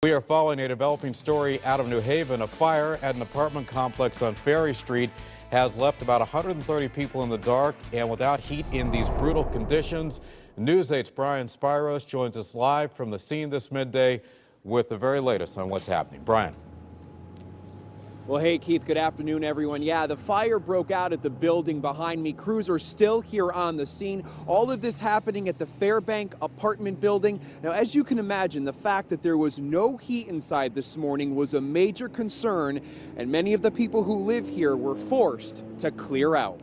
We are following a developing story out of New Haven. A fire at an apartment complex on Ferry Street has left about 130 people in the dark and without heat in these brutal conditions. News 8's Brian Spiros joins us live from the scene this midday with the very latest on what's happening. Brian. Well, hey, Keith, good afternoon, everyone. Yeah, the fire broke out at the building behind me. Crews are still here on the scene. All of this happening at the Fairbank apartment building. Now, as you can imagine, the fact that there was no heat inside this morning was a major concern, and many of the people who live here were forced to clear out.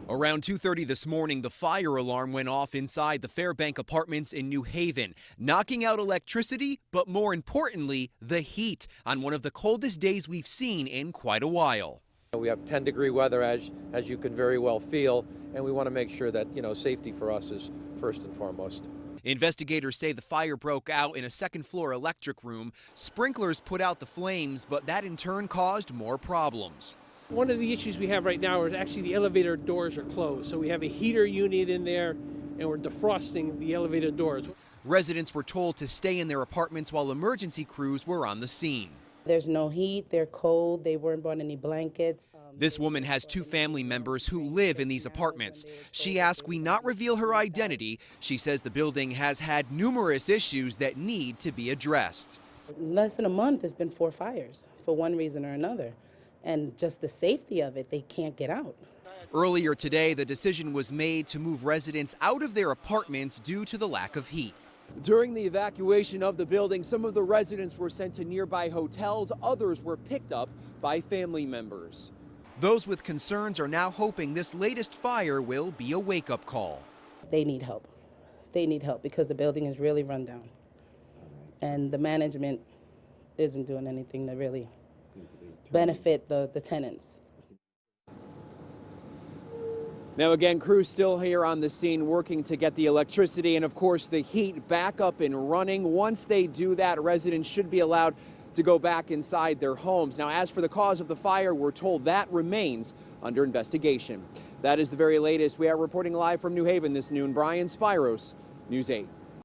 Around 2:30 this morning, the fire alarm went off inside the Fairbank Apartments in New Haven, knocking out electricity, but more importantly, the heat on one of the coldest days we've seen in quite a while. We have 10-degree weather, as you can very well feel, and we want to make sure that, safety for us is first and foremost. Investigators say the fire broke out in a second-floor electric room. Sprinklers put out the flames, but that in turn caused more problems. One of the issues we have right now is actually the elevator doors are closed. So we have a heater unit in there and we're defrosting the elevator doors. Residents were told to stay in their apartments while emergency crews were on the scene. There's no heat, they're cold, they weren't brought any blankets. This woman has two family members who live in these apartments. She asked we not reveal her identity. She says the building has had numerous issues that need to be addressed. In less than a month, there's been 4 fires for one reason or another. And just the safety of it, they can't get out. Earlier today, the decision was made to move residents out of their apartments due to the lack of heat. During the evacuation of the building, some of the residents were sent to nearby hotels. Others were picked up by family members. Those with concerns are now hoping this latest fire will be a wake-up call. They need help. They need help because the building is really run down. And the management isn't doing anything to really benefit the tenants. Now again, crews still here on the scene working to get the electricity and of course the heat back up and running. Once they do that, residents should be allowed to go back inside their homes. Now as for the cause of the fire, we're told that remains under investigation. That is the very latest. We are reporting live from New Haven this noon. Brian Spiros, News 8.